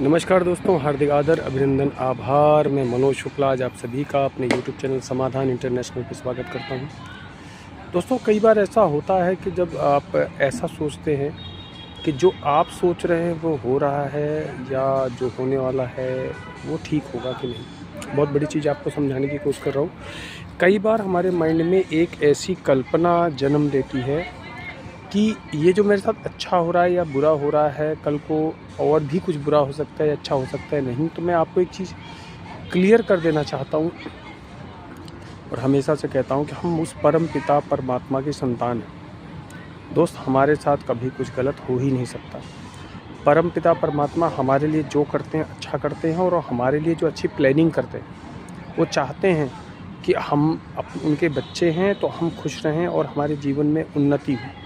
नमस्कार दोस्तों, हार्दिक आदर, अभिनंदन, आभार। मैं मनोज शुक्ला आज आप सभी का अपने यूट्यूब चैनल समाधान इंटरनेशनल पर स्वागत करता हूं। दोस्तों, कई बार ऐसा होता है कि जब आप ऐसा सोचते हैं कि जो आप सोच रहे हैं वो हो रहा है या जो होने वाला है वो ठीक होगा कि नहीं। बहुत बड़ी चीज़ आपको समझाने की कोशिश कर रहा हूँ। कई बार हमारे माइंड में एक ऐसी कल्पना जन्म लेती है कि ये जो मेरे साथ अच्छा हो रहा है या बुरा हो रहा है, कल को और भी कुछ बुरा हो सकता है या अच्छा हो सकता है नहीं। तो मैं आपको एक चीज़ क्लियर कर देना चाहता हूँ और हमेशा से कहता हूँ कि हम उस परम पिता परमात्मा की संतान हैं। दोस्त, हमारे साथ कभी कुछ गलत हो ही नहीं सकता। परम पिता परमात्मा हमारे लिए जो करते हैं अच्छा करते हैं, और हमारे लिए जो अच्छी प्लानिंग करते हैं वो चाहते हैं कि हम उनके बच्चे हैं तो हम खुश रहें और हमारे जीवन में उन्नति हो।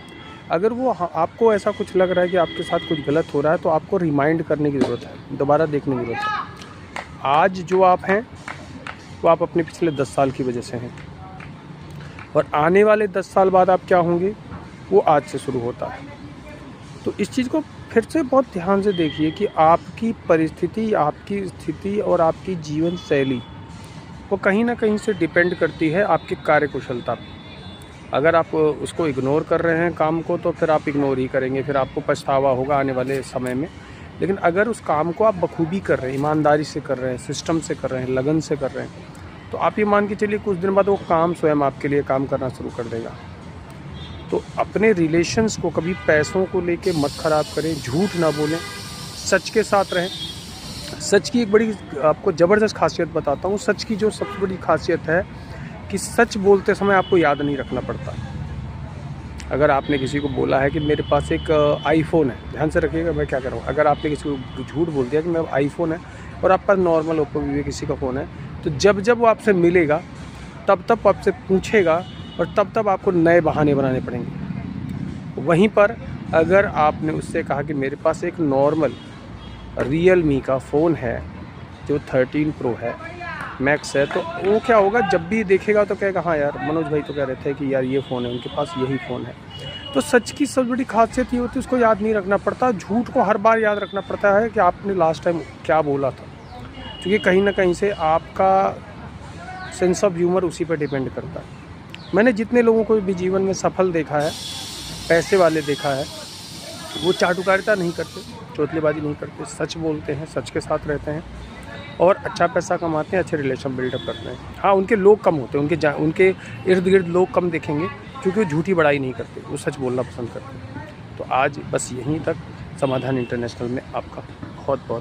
अगर वो आपको ऐसा कुछ लग रहा है कि आपके साथ कुछ गलत हो रहा है तो आपको रिमाइंड करने की ज़रूरत है, दोबारा देखने की ज़रूरत है। आज जो आप हैं वो आप अपने पिछले 10 साल की वजह से हैं, और आने वाले 10 साल बाद आप क्या होंगे वो आज से शुरू होता है। तो इस चीज़ को फिर से बहुत ध्यान से देखिए कि आपकी परिस्थिति, आपकी स्थिति और आपकी जीवन शैली वो कहीं ना कहीं से डिपेंड करती है आपकी कार्यकुशलता पर। अगर आप उसको इग्नोर कर रहे हैं काम को, तो फिर आप इग्नोर ही करेंगे, फिर आपको पछतावा होगा आने वाले समय में। लेकिन अगर उस काम को आप बखूबी कर रहे हैं, ईमानदारी से कर रहे हैं, सिस्टम से कर रहे हैं, लगन से कर रहे हैं, तो आप ये मान के चलिए कुछ दिन बाद वो काम स्वयं आपके लिए काम करना शुरू कर देगा। तो अपने रिलेशंस को कभी पैसों को लेके मत ख़राब करें, झूठ ना बोलें, सच के साथ रहें। सच की एक बड़ी आपको ज़बरदस्त खासियत बताता हूँ। सच की जो सबसे बड़ी खासियत है कि सच बोलते समय आपको याद नहीं रखना पड़ता। अगर आपने किसी को बोला है कि मेरे पास एक आईफोन है, ध्यान से रखिएगा मैं क्या कर रहा हूँ। अगर आपने किसी को झूठ बोल दिया कि मेरा आईफोन है और आपके पास नॉर्मल ओप्पो वीवो किसी का फ़ोन है, तो जब जब वो आपसे मिलेगा तब तब आपसे पूछेगा और तब तब आपको नए बहाने बनाने पड़ेंगे। वहीं पर अगर आपने उससे कहा कि मेरे पास एक नॉर्मल रियलमी का फ़ोन है जो 13 प्रो है, मैक्स है, तो वो क्या होगा, जब भी देखेगा तो कहेगा हाँ यार, मनोज भाई तो कह रहे थे कि यार ये फ़ोन है, उनके पास यही फ़ोन है। तो सच की सबसे बड़ी खासियत ये होती है उसको याद नहीं रखना पड़ता। झूठ को हर बार याद रखना पड़ता है कि आपने लास्ट टाइम क्या बोला था, क्योंकि कहीं ना कहीं से आपका सेंस ऑफ ह्यूमर उसी पर डिपेंड करता है। मैंने जितने लोगों को भी जीवन में सफल देखा है, पैसे वाले देखा है, वो चाटुकारिता नहीं करते, चोतलेबाजी नहीं करते, सच बोलते हैं, सच के साथ रहते हैं और अच्छा पैसा कमाते हैं, अच्छे रिलेशन बिल्डअप करते हैं। हाँ, उनके लोग कम होते हैं, उनके इर्द गिर्द लोग कम देखेंगे, क्योंकि वो झूठी बड़ाई नहीं करते, वो सच बोलना पसंद करते हैं। तो आज बस यहीं तक समाधान इंटरनेशनल में आपका बहुत बहुत